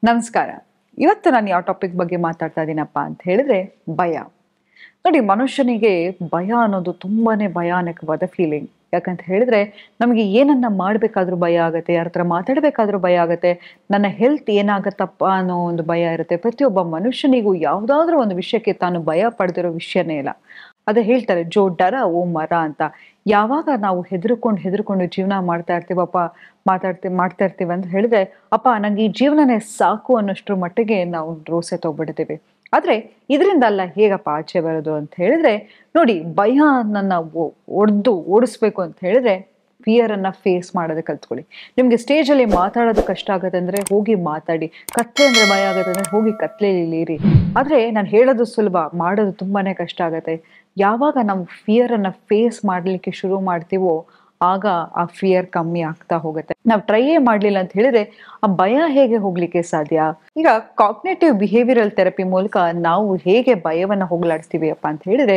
ನಮಸ್ಕಾರ. ಇವತ್ತು ನಾನು ಯಾವ ಟಾಪಿಕ್ ಬಗ್ಗೆ ಮಾತಾಡ್ತಾ ಇದ್ದೀನಪ್ಪ ಅಂತ ಹೇಳಿದ್ರೆ ಭಯ. ನೋಡಿ, ಮನುಷ್ಯನಿಗೆ ಭಯ ಅನ್ನೋದು ತುಂಬಾನೇ ಭಯಾನಕವಾದ ಫೀಲಿಂಗ್. ಯಾಕಂತ ಹೇಳಿದ್ರೆ ನಮಗೆ ಏನನ್ನ ಮಾಡಬೇಕಾದ್ರೂ ಭಯ ಆಗುತ್ತೆ, ಯಾರ ಹತ್ರ ಮಾತಾಡಬೇಕಾದ್ರೂ ಭಯ ಆಗುತ್ತೆ, ನನ್ನ ಹೆಲ್ತ್ ಏನಾಗತ್ತಪ್ಪ ಅನ್ನೋ ಒಂದು ಭಯ ಇರುತ್ತೆ. ಪ್ರತಿಯೊಬ್ಬ ಮನುಷ್ಯನಿಗೂ ಯಾವುದಾದ್ರೂ ಒಂದು ವಿಷಯಕ್ಕೆ ತಾನು ಭಯ ಪಡೆದಿರೋ ವಿಷಯನೇ ಇಲ್ಲ. ಅದೇ ಹೇಳ್ತಾರೆ ಜೋ ಡರ ಓ ಮರ ಅಂತ. ಯಾವಾಗ ನಾವು ಹೆದರ್ಕೊಂಡು ಜೀವನ ಮಾಡ್ತಾ ಇರ್ತೀವಪ್ಪ, ಮಾಡ್ತಾ ಇರ್ತೀವಿ ಅಂತ ಹೇಳಿದ್ರೆ, ಅಪ್ಪ ನಂಗೆ ಈ ಜೀವನನೇ ಸಾಕು ಅನ್ನೋಷ್ಟ್ರ ಮಟ್ಟಿಗೆ ನಾವು ರೋಸೆ ತಗೊಬಿಡ್ತೀವಿ. ಆದ್ರೆ ಇದರಿಂದ ಅಲ್ಲ ಹೇಗಪ್ಪ ಆಚೆ ಬರೋದು ಅಂತ ಹೇಳಿದ್ರೆ, ನೋಡಿ, ಭಯ ನನ್ನ ಓಡಿಸ್ಬೇಕು ಅಂತ ಹೇಳಿದ್ರೆ ಫಿಯರ್ ಅನ್ನ ಫೇಸ್ ಮಾಡೋದಕ್ಕೆ ಕಲ್ತ್ಕೊಳ್ಳಿ. ನಿಮ್ಗೆ ಸ್ಟೇಜ್ ಅಲ್ಲಿ ಮಾತಾಡೋದು ಕಷ್ಟ ಆಗುತ್ತೆ ಅಂದ್ರೆ ಹೋಗಿ ಮಾತಾಡಿ. ಕತ್ಲೆ ಅಂದ್ರೆ ಭಯ ಆಗುತ್ತೆ ಅಂದ್ರೆ ಹೋಗಿ ಕತ್ಲೆಯಲ್ಲಿ ಇರಿ. ಆದ್ರೆ ನಾನು ಹೇಳೋದು ಸುಲಭ, ಮಾಡೋದು ತುಂಬಾನೇ ಕಷ್ಟ ಆಗತ್ತೆ. ಯಾವಾಗ ನಾವು ಫಿಯರ್ ಅನ್ನ ಫೇಸ್ ಮಾಡ್ಲಿಕ್ಕೆ ಶುರು ಮಾಡ್ತೀವೋ ಆಗ ಆ ಫಿಯರ್ ಕಮ್ಮಿ ಆಗ್ತಾ ಹೋಗುತ್ತೆ. ನಾವು ಟ್ರೈಯೇ ಮಾಡ್ಲಿಲ್ಲ ಅಂತ ಹೇಳಿದ್ರೆ ಆ ಭಯ ಹೇಗೆ ಹೋಗ್ಲಿಕ್ಕೆ ಸಾಧ್ಯ? ಈಗ ಕಾಗ್ನೇಟಿವ್ ಬಿಹೇವಿಯರಲ್ ಥೆರಪಿ ಮೂಲಕ ನಾವು ಹೇಗೆ ಭಯವನ್ನ ಹೋಗ್ಲಾಡಿಸ್ತೀವಿ ಅಪ್ಪ ಅಂತ ಹೇಳಿದ್ರೆ,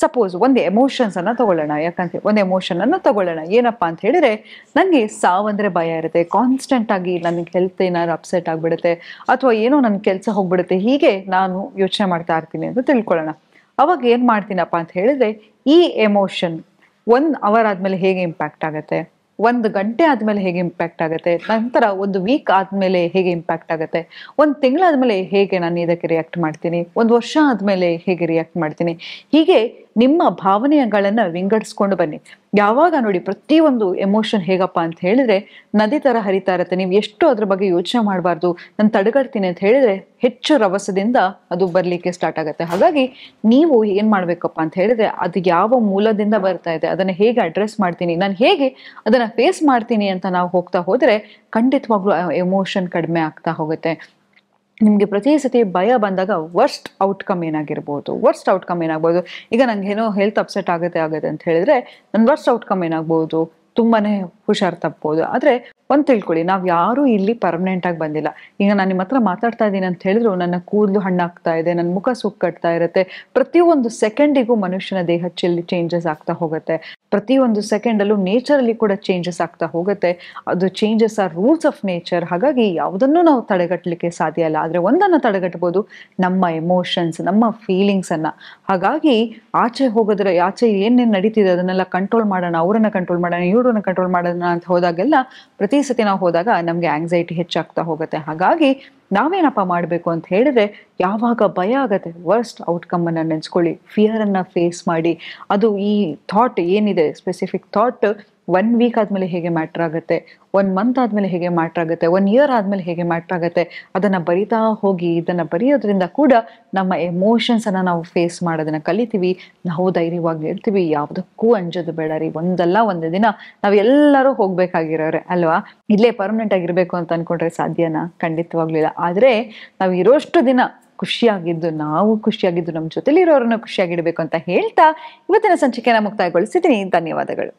ಸಪೋಸ್ ಒಂದು ಎಮೋಷನ್ಸ್ ಅನ್ನ ತಗೊಳ್ಳೋಣ. ಯಾಕಂತ ಒಂದು ಎಮೋಷನ್ ಅನ್ನ ತಗೊಳ್ಳೋಣ, ಏನಪ್ಪಾ ಅಂತ ಹೇಳಿದ್ರೆ ನಂಗೆ ಸಾವಂದ್ರೆ ಭಯ ಇರುತ್ತೆ. ಕಾನ್ಸ್ಟೆಂಟ್ ಆಗಿ ನನಗೆ ಹೆಲ್ತ್ ಏನಾದ್ರು ಅಪ್ಸೆಟ್ ಆಗ್ಬಿಡುತ್ತೆ, ಅಥವಾ ಏನೋ ನನ್ನ ಕೆಲಸ ಹೋಗ್ಬಿಡುತ್ತೆ, ಹೀಗೆ ನಾನು ಯೋಚನೆ ಮಾಡ್ತಾ ಇರ್ತೀನಿ ಅಂತ ತಿಳ್ಕೊಳ್ಳೋಣ. ಅವಾಗ ಏನ್ ಮಾಡ್ತೀನಪ್ಪ ಅಂತ ಹೇಳಿದ್ರೆ, ಈ ಎಮೋಷನ್ 1 ಅವರ್ ಆದ್ಮೇಲೆ ಹೇಗೆ ಇಂಪ್ಯಾಕ್ಟ್ ಆಗುತ್ತೆ, 1 ಗಂಟೆ ಆದ್ಮೇಲೆ ಹೇಗೆ ಇಂಪ್ಯಾಕ್ಟ್ ಆಗುತ್ತೆ, ನಂತರ 1 ವೀಕ್ ಆದ್ಮೇಲೆ ಹೇಗೆ ಇಂಪ್ಯಾಕ್ಟ್ ಆಗುತ್ತೆ, 1 ತಿಂಗಳಾದ್ಮೇಲೆ ಹೇಗೆ ನಾನು ಇದಕ್ಕೆ ರಿಯಾಕ್ಟ್ ಮಾಡ್ತೀನಿ, 1 ವರ್ಷ ಆದ್ಮೇಲೆ ಹೇಗೆ ರಿಯಾಕ್ಟ್ ಮಾಡ್ತೀನಿ, ಹೀಗೆ ನಿಮ್ಮ ಭಾವನೆಗಳನ್ನ ವಿಂಗಡಿಸ್ಕೊಂಡು ಬನ್ನಿ. ಯಾವಾಗ ನೋಡಿ, ಪ್ರತಿಯೊಂದು ಎಮೋಷನ್ ಹೇಗಪ್ಪ ಅಂತ ಹೇಳಿದ್ರೆ ನದಿ ತರ ಹರಿತಾ ಇರುತ್ತೆ. ನೀವು ಎಷ್ಟು ಅದ್ರ ಬಗ್ಗೆ ಯೋಚನೆ ಮಾಡಬಾರ್ದು. ನಾನು ತಡೆಗಟ್ತೀನಿ ಅಂತ ಹೇಳಿದ್ರೆ ಹೆಚ್ಚು ರಭಸದಿಂದ ಅದು ಬರ್ಲಿಕ್ಕೆ ಸ್ಟಾರ್ಟ್ ಆಗುತ್ತೆ. ಹಾಗಾಗಿ ನೀವು ಏನ್ ಮಾಡ್ಬೇಕಪ್ಪ ಅಂತ ಹೇಳಿದ್ರೆ, ಅದು ಯಾವ ಮೂಲದಿಂದ ಬರ್ತಾ ಇದೆ, ಅದನ್ನ ಹೇಗೆ ಅಡ್ರೆಸ್ ಮಾಡ್ತೀನಿ, ನಾನು ಹೇಗೆ ಅದನ್ನ ಫೇಸ್ ಮಾಡ್ತೀನಿ ಅಂತ ನಾವು ಹೋಗ್ತಾ ಹೋದ್ರೆ ಖಂಡಿತವಾಗ್ಲೂ ಎಮೋಷನ್ ಕಡಿಮೆ ಆಗ್ತಾ ಹೋಗುತ್ತೆ. ನಿಮ್ಗೆ ಪ್ರತಿ ಸತಿ ಭಯ ಬಂದಾಗ ವರ್ಸ್ಟ್ ಔಟ್ಕಮ್ ಏನಾಗ್ಬೋದು? ಈಗ ನಂಗೆ ಏನೋ ಹೆಲ್ತ್ ಅಪ್ಸೆಟ್ ಆಗುತ್ತೆ ಅಂತ ಹೇಳಿದ್ರೆ ನನ್ನ ವರ್ಸ್ಟ್ ಔಟ್ಕಮ್ ಏನಾಗ್ಬೋದು? ತುಂಬಾನೇ ಹುಷಾರ್ ತಪ್ಬೋದು. ಆದ್ರೆ ಒಂದ್ ತಿಳ್ಕೊಳ್ಳಿ, ನಾವ್ ಯಾರು ಇಲ್ಲಿ ಪರ್ಮನೆಂಟ್ ಆಗಿ ಬಂದಿಲ್ಲ. ಈಗ ನಾನು ನಿಮ್ಮ ಹತ್ರ ಮಾತಾಡ್ತಾ ಇದ್ದೀನಿ ಅಂತ ಹೇಳಿದ್ರು ನನ್ನ ಕೂದಲು ಹಣ್ಣಾಗ್ತಾ ಇದೆ, ನನ್ನ ಮುಖ ಸುಕ್ಕಟ್ತಾ ಇರುತ್ತೆ. ಪ್ರತಿಯೊಂದು ಸೆಕೆಂಡಿಗೂ ಮನುಷ್ಯನ ದೇಹ ಚೇಂಜಸ್ ಆಗ್ತಾ ಹೋಗುತ್ತೆ. ಪ್ರತಿಯೊಂದು ಸೆಕೆಂಡಲ್ಲೂ ನೇಚರಲ್ಲಿ ಕೂಡ ಚೇಂಜಸ್ ಆಗ್ತಾ ಹೋಗುತ್ತೆ. ಅದು changes are rules of nature. ಹಾಗಾಗಿ ಯಾವುದನ್ನು ನಾವು ತಡೆಗಟ್ಟಲಿಕ್ಕೆ ಸಾಧ್ಯ ಇಲ್ಲ. ಆದ್ರೆ ಒಂದನ್ನ ತಡೆಗಟ್ಟಬಹುದು, ನಮ್ಮ ಎಮೋಷನ್ಸ್, ನಮ್ಮ ಫೀಲಿಂಗ್ಸ್ ಅನ್ನ. ಹಾಗಾಗಿ ಆಚೆ ಹೋಗೋದ್ರೆ, ಆಚೆ ಏನೇನ್ ನಡೀತಿದೆ ಅದನ್ನೆಲ್ಲ ಕಂಟ್ರೋಲ್ ಮಾಡೋಣ, ಅವರನ್ನ ಕಂಟ್ರೋಲ್ ಮಾಡೋಣ, ಇವ್ರನ್ನ ಕಂಟ್ರೋಲ್ ಮಾಡೋಣ ಅಂತ ಹೋದಾಗೆಲ್ಲ, ಪ್ರತಿ ಸತಿ ನಾವು ಹೋದಾಗ ನಮ್ಗೆ ಆಂಗ್ಸೈಟಿ ಹೆಚ್ಚಾಗ್ತಾ ಹೋಗುತ್ತೆ. ಹಾಗಾಗಿ ನಾವೇನಪ್ಪ ಮಾಡಬೇಕು ಅಂತ ಹೇಳಿದ್ರೆ, ಯಾವಾಗ ಭಯ ಆಗತ್ತೆ ವರ್ಸ್ಟ್ ಔಟ್ಕಮ್ ಅನ್ನ ನೆನ್ಸ್ಕೊಳ್ಳಿ, ಫಿಯರ್ ಅನ್ನ ಫೇಸ್ ಮಾಡಿ. ಅದು ಈ ಥಾಟ್ ಏನಿದೆ, ಸ್ಪೆಸಿಫಿಕ್ ಥಾಟ್ 1 ವೀಕ್ ಆದ್ಮೇಲೆ ಹೇಗೆ ಮ್ಯಾಟರ್ ಆಗುತ್ತೆ, 1 ಮಂತ್ ಆದ್ಮೇಲೆ ಹೇಗೆ ಮ್ಯಾಟರ್ ಆಗುತ್ತೆ, 1 ಇಯರ್ ಆದ್ಮೇಲೆ ಹೇಗೆ ಮ್ಯಾಟರ್ ಆಗುತ್ತೆ, ಅದನ್ನ ಬರಿತಾ ಹೋಗಿ. ಇದನ್ನ ಬರೆಯೋದ್ರಿಂದ ಕೂಡ ನಮ್ಮ ಎಮೋಷನ್ಸ್ ಅನ್ನ ನಾವು ಫೇಸ್ ಮಾಡೋದನ್ನ ಕಲಿತೀವಿ. ನಾವು ಧೈರ್ಯವಾಗಿ ಇರ್ತೀವಿ, ಯಾವುದಕ್ಕೂ ಅಂಜೋದು ಬೇಡ ರೀ. ಒಂದಲ್ಲ ಒಂದು ದಿನ ನಾವೆಲ್ಲರೂ ಹೋಗ್ಬೇಕಾಗಿರೋರೆ ಅಲ್ವಾ? ಇಲ್ಲೇ ಪರ್ಮನೆಂಟ್ ಆಗಿರ್ಬೇಕು ಅಂತ ಅನ್ಕೊಂಡ್ರೆ ಸಾಧ್ಯನಾ? ಖಂಡಿತವಾಗ್ಲೂ ಇಲ್ಲ. ಆದ್ರೆ ನಾವು ಇರೋಷ್ಟು ದಿನ ನಾವು ಖುಷಿಯಾಗಿದ್ದು ನಮ್ಮ ಜೊತೆಲಿರೋರನ್ನ ಖುಷಿಯಾಗಿಡ್ಬೇಕು ಅಂತ ಹೇಳ್ತಾ ಇವತ್ತಿನ ಸಂಚಿಕೆನ ಮುಕ್ತಾಯಗೊಳಿಸಿದ್ದೀನಿ. ಧನ್ಯವಾದಗಳು.